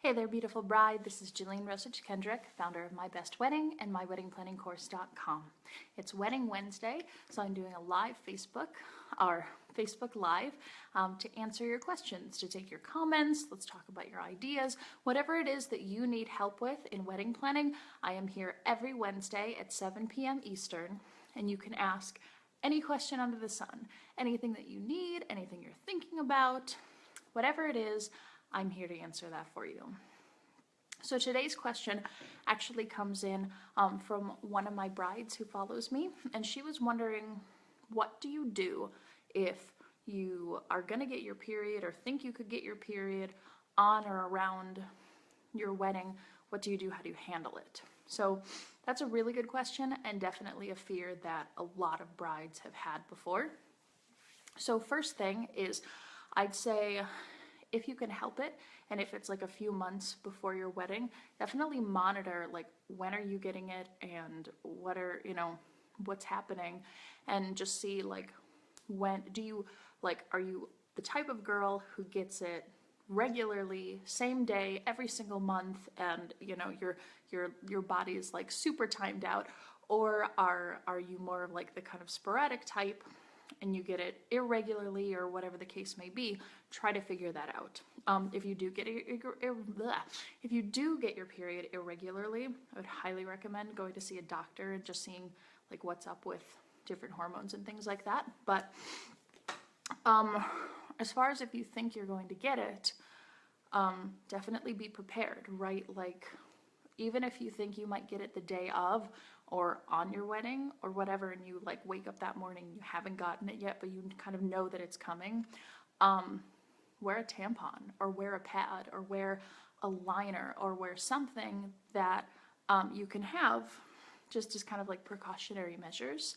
Hey there, beautiful bride. This is Jillian Rosich Kendrick, founder of My Best Wedding and withWeddingplanningcourse.com. It's Wedding Wednesday, so I'm doing a live Facebook Live to answer your questions, to take your comments. Let's talk about your ideas. Whatever it is that you need help with in wedding planning, I am here every Wednesday at 7 p.m. Eastern, and you can ask any question under the sun. Anything that you need, anything you're thinking about, whatever it is, I'm here to answer that for you. So today's question actually comes in from one of my brides who follows me, and she was wondering, what do you do if you are going to get your period or think you could get your period on or around your wedding? What do you do? How do you handle it? So that's a really good question, and definitely a fear that a lot of brides have had before. So first thing is, I'd say, if you can help it, and if it's like a few months before your wedding, definitely monitor like when are you getting it and what are, what's happening, and just see like when do you are you the type of girl who gets it regularly, same day, every single month, and your body is like super timed out, or are you more of like the kind of sporadic type and you get it irregularly, or whatever the case may be? Try to figure that out. If you do get your period irregularly, I would highly recommend going to see a doctor and just seeing like what's up with different hormones and things like that. But as far as if you think you're going to get it, definitely be prepared, right? Like, even if you think you might get it the day of or on your wedding or whatever, and you like wake up that morning, you haven't gotten it yet, but you kind of know that it's coming, wear a tampon or wear a pad or wear a liner or wear something that you can have just as kind of like precautionary measures,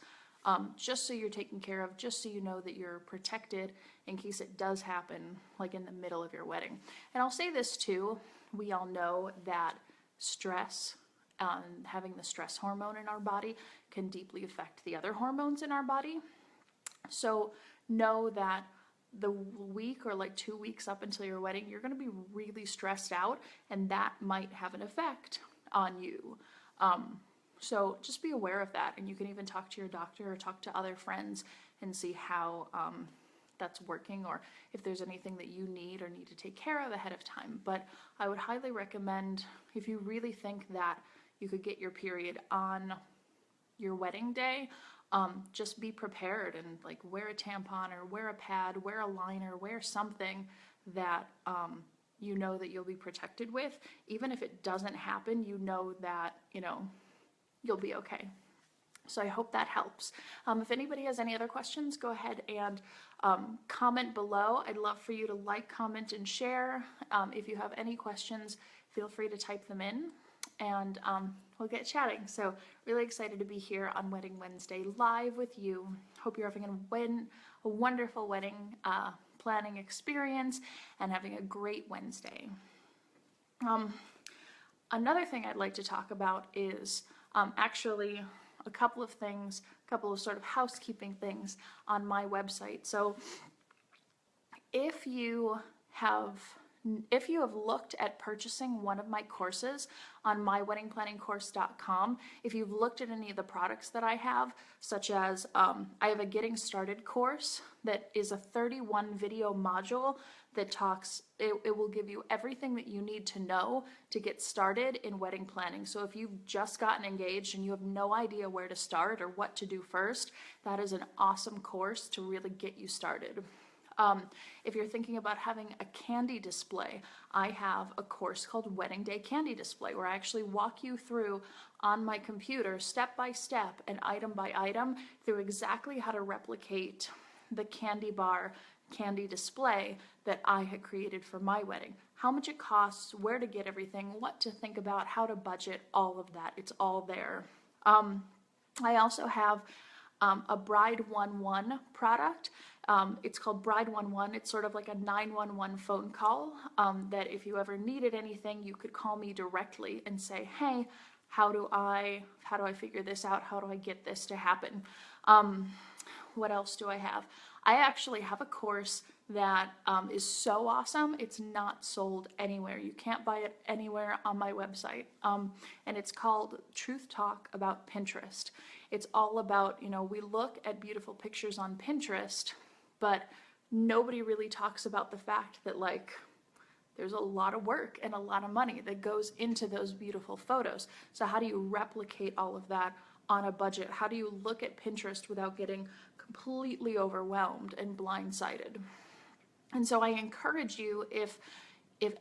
just so you're taken care of, just so you know that you're protected in case it does happen like in the middle of your wedding. And I'll say this too, we all know that stress, having the stress hormone in our body can deeply affect the other hormones in our body. So know that the week or like 2 weeks up until your wedding, you're going to be really stressed out, and that might have an effect on you. So just be aware of that, and you can even talk to your doctor or talk to other friends and see how that's working, or if there's anything that you need or need to take care of ahead of time. But I would highly recommend, if you really think that you could get your period on your wedding day, just be prepared and like wear a tampon or wear a pad, wear a liner, wear something that you know that you'll be protected with. Even if it doesn't happen, you know that you'll be okay. So I hope that helps. If anybody has any other questions, go ahead and comment below. I'd love for you to like, comment, and share. If you have any questions, feel free to type them in, and we'll get chatting. So really excited to be here on Wedding Wednesday live with you. Hope you're having a wonderful wedding planning experience and having a great Wednesday. Another thing I'd like to talk about is actually a couple of things, a couple of sort of housekeeping things on my website. So if you have looked at purchasing one of my courses on withWeddingplanningcourse.com, if you've looked at any of the products that I have, such as I have a Getting Started course that is a 31 video module that it will give you everything that you need to know to get started in wedding planning. So if you've just gotten engaged and you have no idea where to start or what to do first, that is an awesome course to really get you started. If you're thinking about having a candy display, I have a course called Wedding Day Candy Display, where I actually walk you through on my computer step by step and item by item through exactly how to replicate the candy bar candy display that I had created for my wedding. How much it costs, where to get everything, what to think about, how to budget, all of that. It's all there. I also have a Bride 1-1 product. It's called Bride 1-1. It's sort of like a 911 phone call that if you ever needed anything, you could call me directly and say, hey, how do I figure this out? How do I get this to happen? What else do I have? I actually have a course that is so awesome. It's not sold anywhere. You can't buy it anywhere on my website. And it's called Truth Talk About Pinterest. It's all about, you know, we look at beautiful pictures on Pinterest, but nobody really talks about the fact that, like, there's a lot of work and a lot of money that goes into those beautiful photos. So how do you replicate all of that on a budget? How do you look at Pinterest without getting completely overwhelmed and blindsided? And so I encourage you, if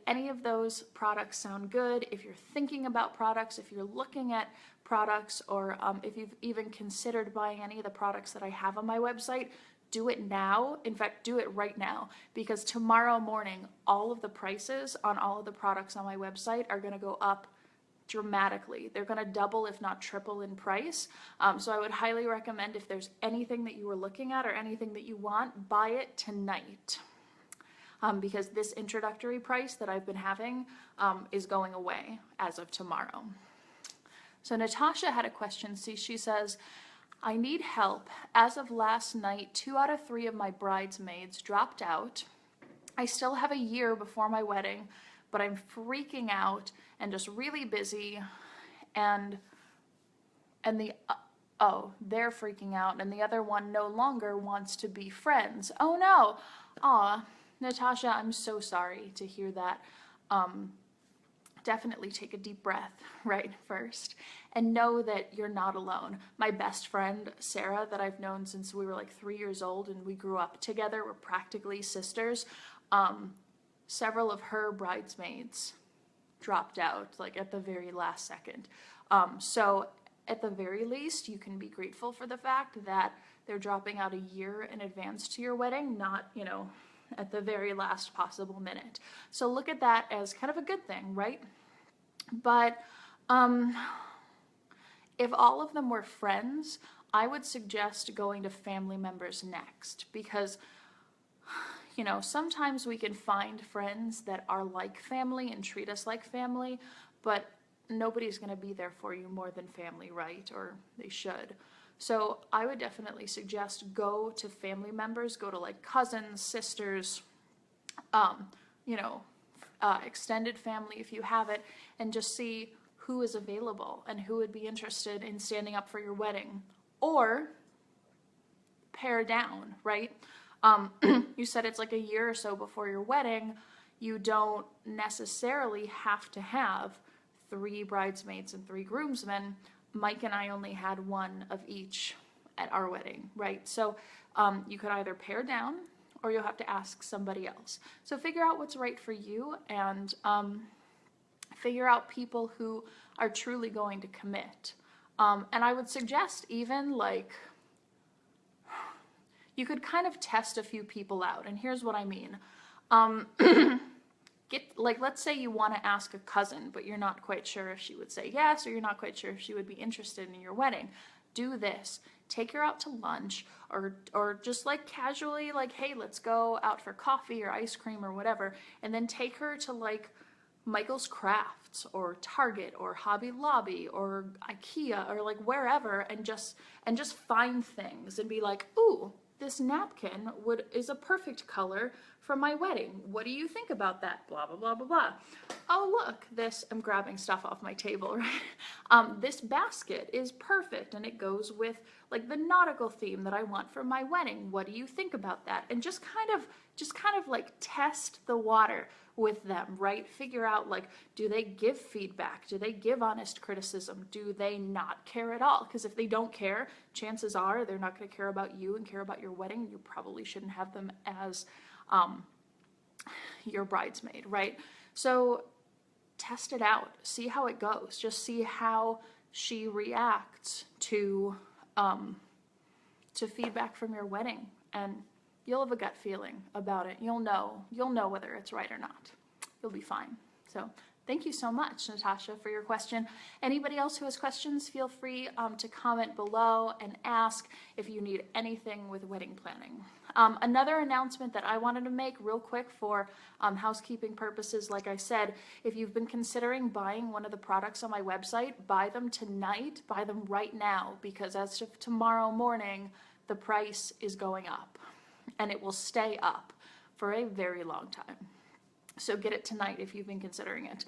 any of those products sound good, if you're thinking about products, if you're looking at products, or if you've even considered buying any of the products that I have on my website, do it now. In fact, do it right now, because tomorrow morning, all of the prices on all of the products on my website are going to go up dramatically. They're going to double, if not triple, in price. So I would highly recommend, if there's anything that you were looking at or anything that you want, buy it tonight. Because this introductory price that I've been having is going away as of tomorrow. So Natasha had a question. See, she says, I need help. As of last night, 2 out of 3 of my bridesmaids dropped out. I still have a year before my wedding, but I'm freaking out and just really busy. And they're freaking out, and the other one no longer wants to be friends. Oh no. Aw. Natasha, I'm so sorry to hear that. Definitely take a deep breath right first and know that you're not alone. My best friend, Sarah, that I've known since we were like 3 years old and we grew up together, we're practically sisters. Several of her bridesmaids dropped out like at the very last second. So at the very least, you can be grateful for the fact that they're dropping out a year in advance to your wedding, not, you know, at the very last possible minute. So look at that as kind of a good thing, right? But if all of them were friends, I would suggest going to family members next, because, you know, sometimes we can find friends that are like family and treat us like family, but nobody's going to be there for you more than family, right? Or they should. So I would definitely suggest go to family members, go to like cousins, sisters, you know, extended family if you have it, and just see who is available and who would be interested in standing up for your wedding. Or pare down, right? You said it's like a year or so before your wedding. You don't necessarily have to have 3 bridesmaids and 3 groomsmen. Mike and I only had 1 of each at our wedding, right? So you could either pare down, or you'll have to ask somebody else. So figure out what's right for you, and figure out people who are truly going to commit. And I would suggest even like, you could kind of test a few people out. And here's what I mean. Let's say you want to ask a cousin, but you're not quite sure if she would say yes, or you're not quite sure if she would be interested in your wedding. Do this. Take her out to lunch, or just like casually, like, hey, let's go out for coffee or ice cream or whatever, and then take her to like Michael's Crafts or Target or Hobby Lobby or IKEA or like wherever, and just find things and be like, ooh, this napkin is a perfect color for my wedding. What do you think about that? Blah, blah, blah, blah, blah. Oh, look, I'm grabbing stuff off my table, right? This basket is perfect, and it goes with like the nautical theme that I want for my wedding. What do you think about that? And just kind of like test the water with them, right? Figure out, like, do they give feedback? Do they give honest criticism? Do they not care at all? Because if they don't care, chances are they're not going to care about you and care about your wedding. You probably shouldn't have them as your bridesmaid, right? So test it out, see how it goes. Just see how she reacts to feedback from your wedding, and you'll have a gut feeling about it. You'll know whether it's right or not. You'll be fine. So thank you so much, Natasha, for your question. Anybody else who has questions, feel free to comment below and ask if you need anything with wedding planning. Another announcement that I wanted to make real quick for housekeeping purposes, like I said, if you've been considering buying one of the products on my website, buy them tonight, buy them right now, because as of tomorrow morning, the price is going up, and it will stay up for a very long time. So get it tonight if you've been considering it.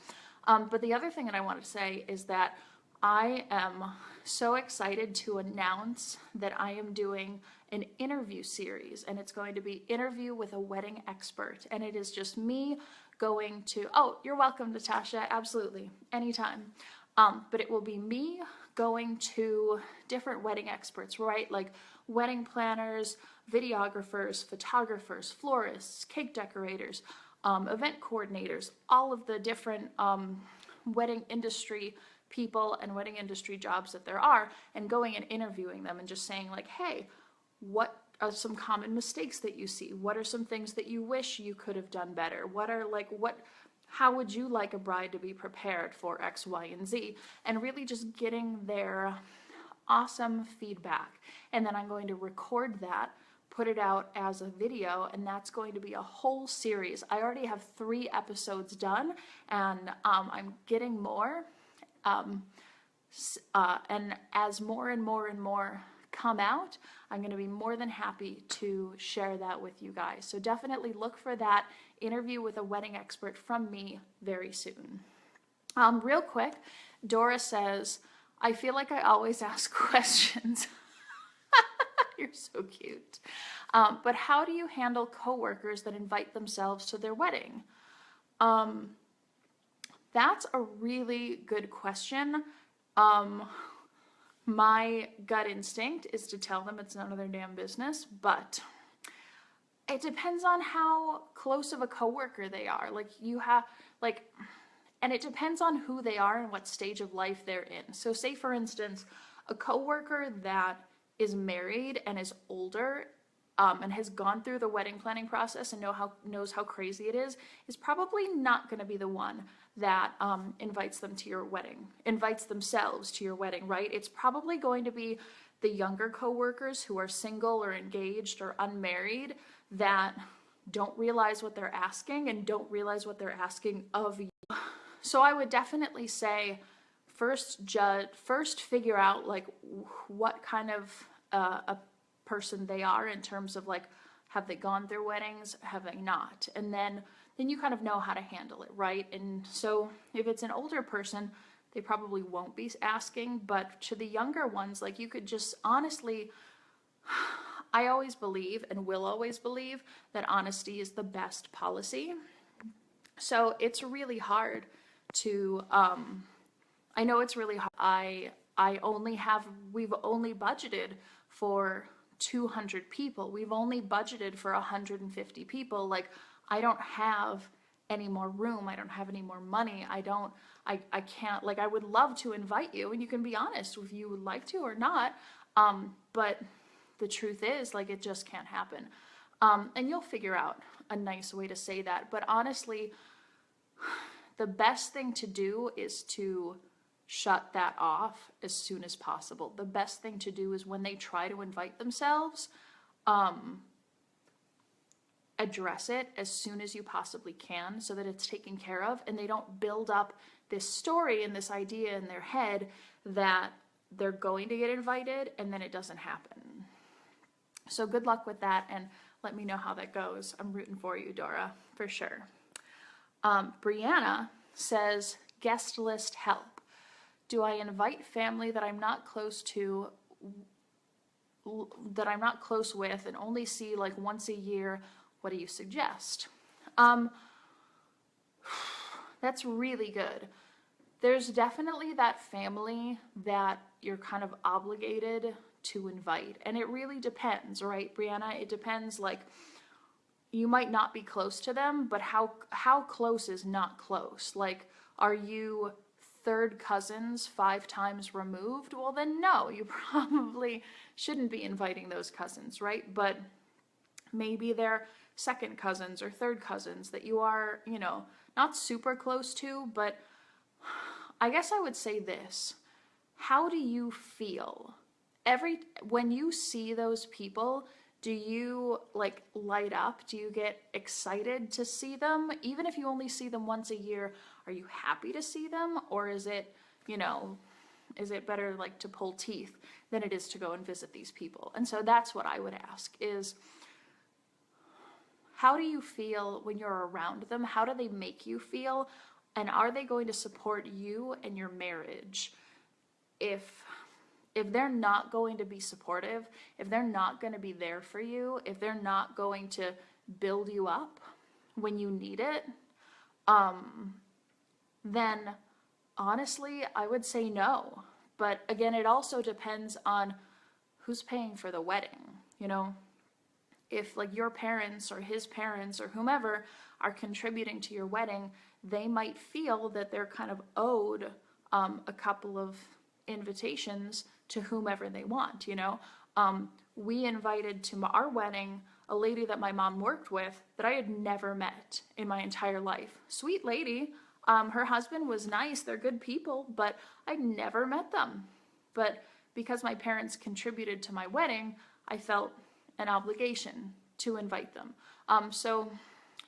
But the other thing that I want to say is that I am so excited to announce that I am doing an interview series, and it's going to be Interview with a Wedding Expert. And it is just me going to, oh, you're welcome, Natasha, absolutely, anytime. But it will be me going to different wedding experts, right? Like wedding planners, videographers, photographers, florists, cake decorators, event coordinators, all of the different wedding industry people and wedding industry jobs that there are, and going and interviewing them and just saying like, hey, what are some common mistakes that you see? What are some things that you wish you could have done better? How would you like a bride to be prepared for X, Y, and Z? And really just getting their awesome feedback. And then I'm going to record that, put it out as a video, and that's going to be a whole series. I already have 3 episodes done, and I'm getting more. And as more and more and more come out, I'm going to be more than happy to share that with you guys. So definitely look for that Interview with a Wedding Expert from me very soon. Real quick, Dora says, I feel like I always ask questions. You're so cute. But how do you handle coworkers that invite themselves to their wedding? That's a really good question. My gut instinct is to tell them it's none of their damn business, but it depends on how close of a coworker they are. And it depends on who they are and what stage of life they're in. So say for instance, a coworker that is married and is older and has gone through the wedding planning process and knows how crazy it is probably not going to be the one that invites themselves to your wedding, right? It's probably going to be the younger coworkers who are single or engaged or unmarried that don't realize what they're asking and don't realize what they're asking of you. So I would definitely say first figure out like what kind of a person they are in terms of like, have they gone through weddings, have they not? And then you kind of know how to handle it, right? And so if it's an older person, they probably won't be asking, but to the younger ones, like you could just honestly, I always believe and will always believe that honesty is the best policy. So it's really hard to, I know it's really hard. We've only budgeted for 200 people. We've only budgeted for 150 people. Like, I don't have any more room. I don't have any more money. I can't, like, I would love to invite you, and you can be honest if you would like to or not. But the truth is, like, it just can't happen. And you'll figure out a nice way to say that. But honestly, the best thing to do is to shut that off as soon as possible. The best thing to do is when they try to invite themselves, address it as soon as you possibly can so that it's taken care of, and they don't build up this story and this idea in their head that they're going to get invited and then it doesn't happen. So good luck with that, and let me know how that goes. I'm rooting for you, Dora, for sure. Brianna says, guest list help. Do I invite family that I'm not close with and only see like once a year? What do you suggest? That's really good. There's definitely that family that you're kind of obligated to invite, and it really depends, right, Brianna? It depends, like, you might not be close to them, but how close is not close? Like, are you third cousins 5 times removed? Well, then no, you probably shouldn't be inviting those cousins, right? But maybe they're second cousins or third cousins that you are, you know, not super close to. But I guess I would say this: how do you feel when you see those people? Do you like light up? Do you get excited to see them? Even if you only see them once a year, are you happy to see them? Or is it, you know, is it better like to pull teeth than it is to go and visit these people? And so that's what I would ask is, how do you feel when you're around them? How do they make you feel? And are they going to support you and your marriage? If they're not going to be supportive, if they're not going to be there for you, if they're not going to build you up when you need it, then honestly, I would say no. But again, it also depends on who's paying for the wedding, you know? If like your parents or his parents or whomever are contributing to your wedding, they might feel that they're kind of owed a couple of invitations to whomever they want, you know? We invited to our wedding a lady that my mom worked with that I had never met in my entire life. Sweet lady. Her husband was nice. They're good people, but I'd never met them. But because my parents contributed to my wedding, I felt an obligation to invite them. So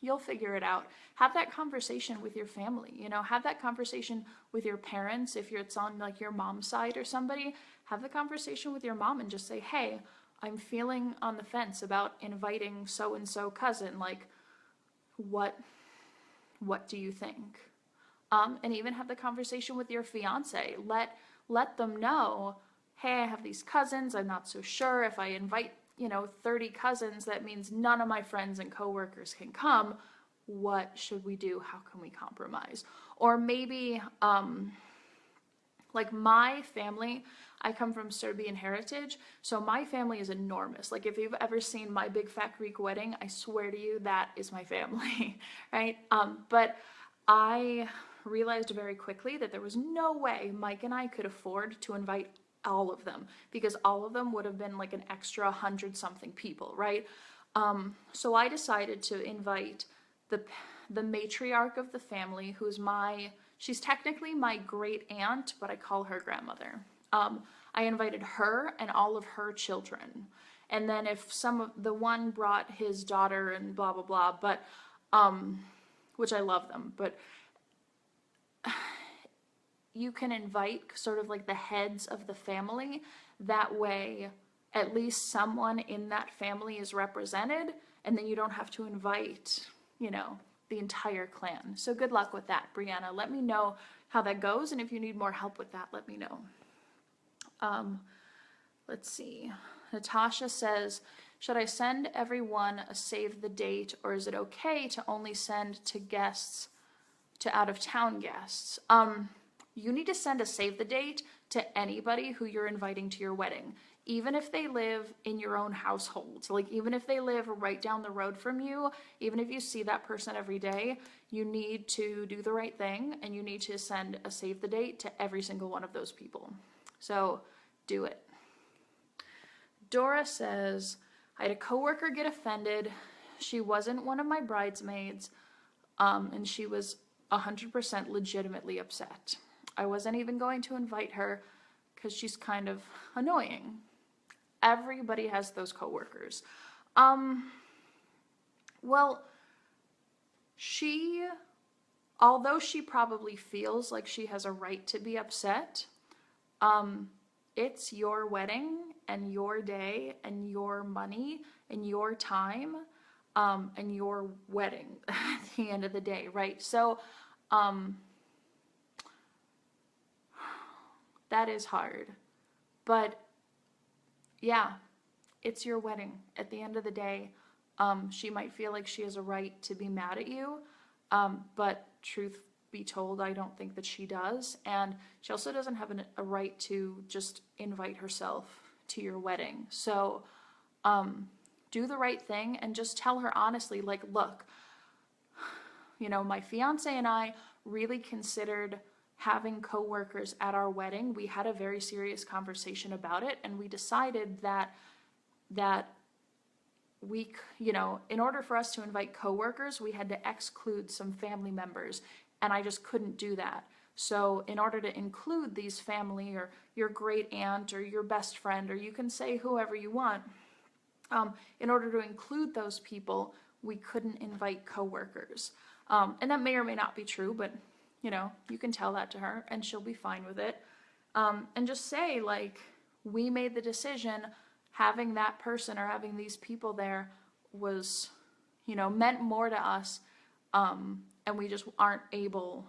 you'll figure it out. Have that conversation with your family, you know, have that conversation with your parents. If it's on like your mom's side or somebody, have the conversation with your mom and just say, hey, I'm feeling on the fence about inviting so-and-so cousin. Like, what do you think? And even have the conversation with your fiance. Let them know, hey, I have these cousins. I'm not so sure if I invite, 30 cousins, that means none of my friends and coworkers can come. What should we do? How can we compromise? Or maybe, like my family, I come from Serbian heritage, so my family is enormous. Like if you've ever seen My Big Fat Greek Wedding, I swear to you, that is my family, right? But I realized very quickly that there was no way Mike and I could afford to invite all of them, because all of them would have been like an extra 100-something people, right? So I decided to invite the matriarch of the family, who's she's technically my great aunt, but I call her grandmother. I invited her and all of her children. And then if the one brought his daughter and blah, blah, blah, but, which I love them, but you can invite sort of like the heads of the family. That way, at least someone in that family is represented, and then you don't have to invite, the entire clan. So good luck with that, Brianna. Let me know how that goes, and if you need more help with that, let me know. Let's see. Natasha says, should I send everyone a save the date, or is it okay to only send to out-of-town guests? You need to send a save the date to anybody who you're inviting to your wedding, even if they live in your own household. Like even if they live right down the road from you, even if you see that person every day, you need to do the right thing and you need to send a save the date to every single one of those people. So do it. Dora says, I had a coworker get offended. She wasn't one of my bridesmaids, and she was 100% legitimately upset. I wasn't even going to invite her because she's kind of annoying. Everybody has those coworkers. Well, although she probably feels like she has a right to be upset, it's your wedding and your day and your money and your time, and your wedding at the end of the day, right? So, that is hard, but yeah, it's your wedding. At the end of the day, she might feel like she has a right to be mad at you, but truth be told, I don't think that she does, and she also doesn't have a right to just invite herself to your wedding. So, do the right thing and just tell her honestly, like, look, my fiance and I really considered having coworkers at our wedding. We had a very serious conversation about it, and we decided that we, in order for us to invite coworkers, we had to exclude some family members, and I just couldn't do that. So in order to include these family or your great aunt or your best friend, or you can say whoever you want, in order to include those people, we couldn't invite coworkers. And that may or may not be true, but you can tell that to her and she'll be fine with it. And just say, like, we made the decision, having that person or having these people there was, you know, meant more to us, and we just aren't able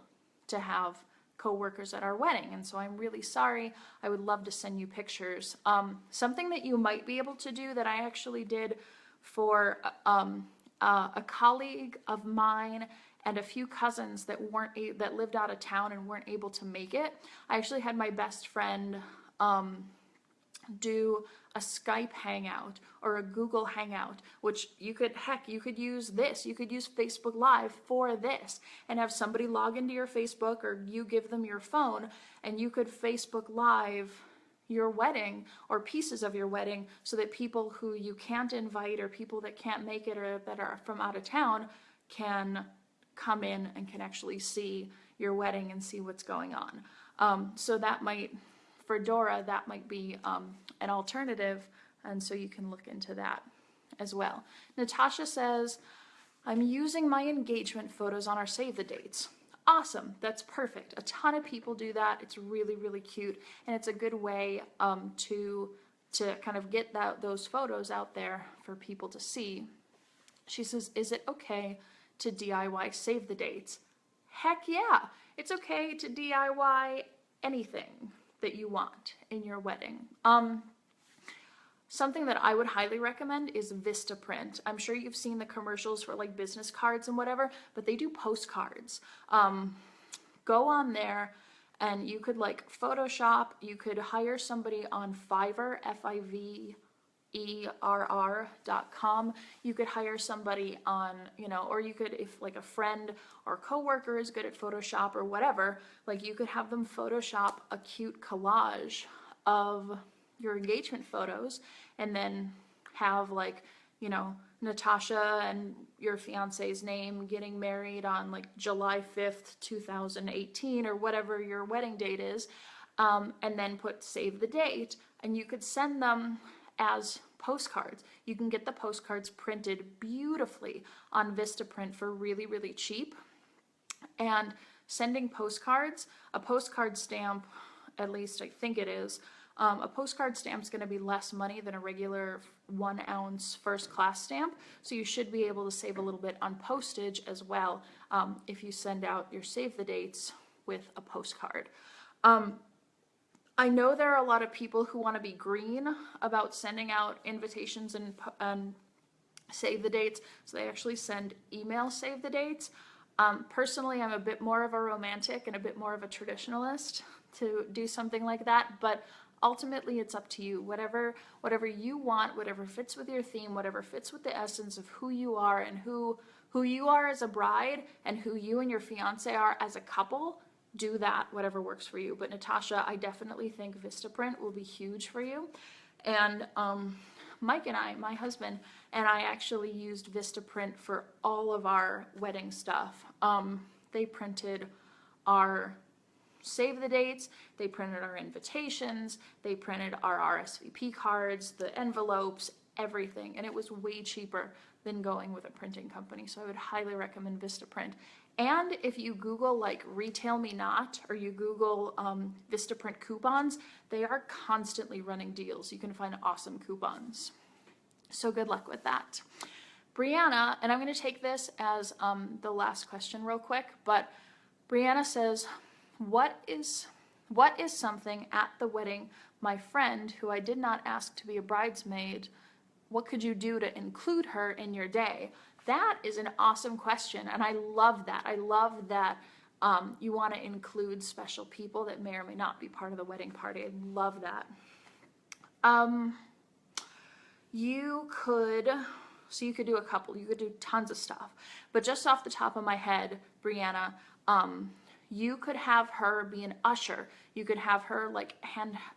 to have co-workers at our wedding. And so I'm really sorry. I would love to send you pictures. Something that you might be able to do that I actually did for a colleague of mine and a few cousins that that lived out of town and weren't able to make it. I actually had my best friend do a Skype hangout or a Google hangout, which you could use this. You could use Facebook Live for this and have somebody log into your Facebook, or you give them your phone, and you could Facebook Live your wedding or pieces of your wedding, so that people who you can't invite or people that can't make it or that are from out of town can come in and can actually see your wedding and see what's going on. So that might, for Dora, that might be an alternative, and so you can look into that as well. Natasha says, I'm using my engagement photos on our save the dates. Awesome, that's perfect. A ton of people do that. It's really, really cute, and it's a good way to kind of get those photos out there for people to see. She says, is it okay to DIY save the dates? Heck yeah, it's okay to DIY anything that you want in your wedding. Something that I would highly recommend is Vistaprint. I'm sure you've seen the commercials for like business cards and whatever, but they do postcards. Go on there and you could like Photoshop, you could hire somebody on Fiverr, FIVERR.com. You could hire somebody on, you know, or you could, if like a friend or coworker is good at Photoshop or whatever, like you could have them Photoshop a cute collage of your engagement photos, and then have like, you know, Natasha and your fiance's name getting married on like July 5th, 2018 or whatever your wedding date is, and then put save the date, and you could send them as postcards. You can get the postcards printed beautifully on Vistaprint for really, really cheap. And sending postcards, a postcard stamp, at least I think it is, a postcard stamp is going to be less money than a regular 1 ounce first class stamp. So you should be able to save a little bit on postage as well if you send out your save the dates with a postcard. I know there are a lot of people who want to be green about sending out invitations and save the dates, so they actually send email save the dates. Personally, I'm a bit more of a romantic and a bit more of a traditionalist to do something like that, but ultimately it's up to you. Whatever you want, whatever fits with your theme, whatever fits with the essence of who you are and who you are as a bride and who you and your fiance are as a couple, do that, whatever works for you. But Natasha, I definitely think Vistaprint will be huge for you. And Mike and I, my husband, and I actually used Vistaprint for all of our wedding stuff. They printed our save the dates, they printed our invitations, they printed our RSVP cards, the envelopes, everything. And it was way cheaper than going with a printing company. So I would highly recommend Vistaprint. And if you Google like Retail Me Not, or you Google Vistaprint coupons, they are constantly running deals. You can find awesome coupons. So good luck with that. Brianna, and I'm going to take this as the last question real quick, but Brianna says, what is something at the wedding my friend, who I did not ask to be a bridesmaid, what could you do to include her in your day? That is an awesome question, and I love that. I love that you want to include special people that may or may not be part of the wedding party. I love that. You could do a couple. You could do tons of stuff. But just off the top of my head, Brianna, you could have her be an usher. You could have her like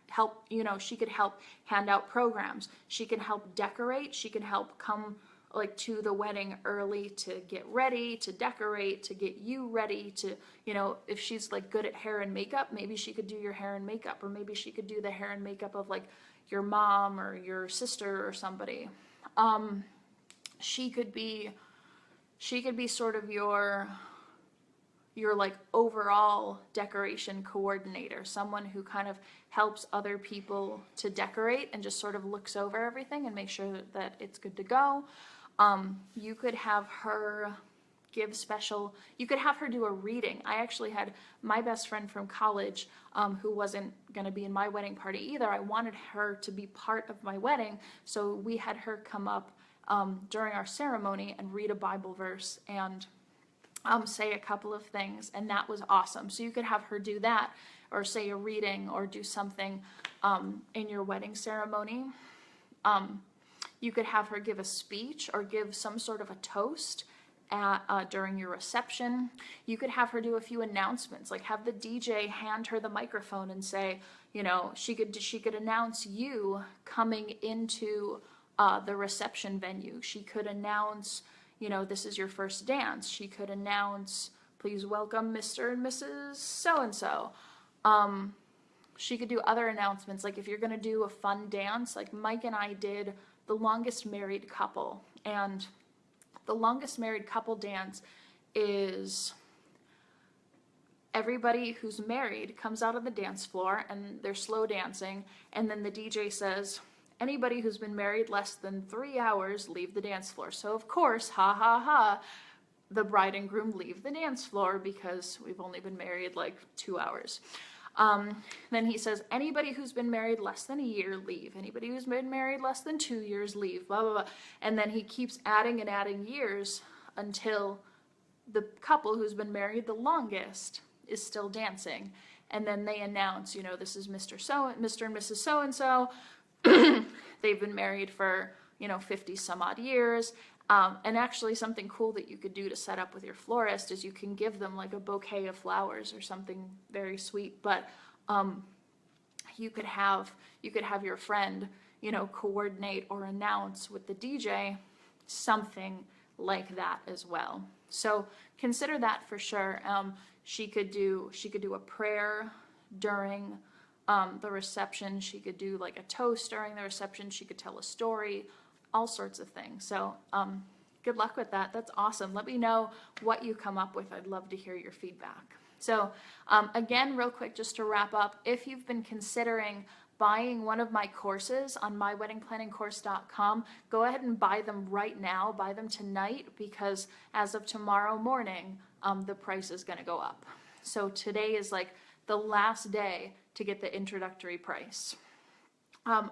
help, you know, she could help hand out programs. She can help decorate. She can help come like to the wedding early to get ready, to decorate, to get you ready, to, you know, if she's like good at hair and makeup, maybe she could do your hair and makeup, or maybe she could do the hair and makeup of like your mom or your sister or somebody. She could be sort of your like overall decoration coordinator, someone who kind of helps other people to decorate and just sort of looks over everything and makes sure that it's good to go. You could have her give special, you could have her do a reading. I actually had my best friend from college who wasn't going to be in my wedding party either. I wanted her to be part of my wedding, so we had her come up during our ceremony and read a Bible verse and say a couple of things, and that was awesome. So you could have her do that, or say a reading, or do something in your wedding ceremony. You could have her give a speech or give some sort of a toast during your reception. You could have her do a few announcements, like have the DJ hand her the microphone and say, you know, she could announce you coming into the reception venue. She could announce, you know, this is your first dance. She could announce, please welcome Mr. and Mrs. So-and-so. She could do other announcements, like if you're going to do a fun dance, like Mike and I did the longest married couple, and the longest married couple dance is everybody who's married comes out of the dance floor and they're slow dancing, and then the DJ says, anybody who's been married less than 3 hours, leave the dance floor. So of course, ha ha ha, the bride and groom leave the dance floor because we've only been married like 2 hours. Then he says, anybody who's been married less than a year, leave. Anybody who's been married less than 2 years, leave, blah, blah, blah. And then he keeps adding and adding years until the couple who's been married the longest is still dancing. And then they announce, you know, this is Mr. and Mrs. So-and-so. They've been married for, you know, 50 some odd years. And actually something cool that you could do to set up with your florist is you can give them like a bouquet of flowers or something very sweet. But you could have your friend, you know, coordinate or announce with the DJ something like that as well. So consider that for sure. She could do a prayer during the reception. She could do like a toast during the reception. She could tell a story, all sorts of things. So good luck with that. That's awesome. Let me know what you come up with. I'd love to hear your feedback. So again, real quick, just to wrap up, if you've been considering buying one of my courses on myweddingplanningcourse.com, go ahead and buy them right now. Buy them tonight, because as of tomorrow morning, the price is going to go up. So today is like the last day to get the introductory price.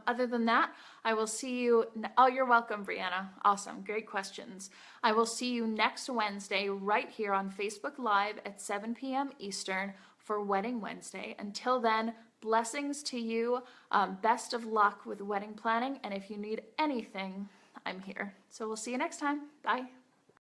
Other than that, I will see you. Oh, you're welcome, Brianna. Awesome. Great questions. I will see you next Wednesday right here on Facebook Live at 7 p.m. Eastern for Wedding Wednesday. Until then, blessings to you. Best of luck with wedding planning. And if you need anything, I'm here. So we'll see you next time. Bye.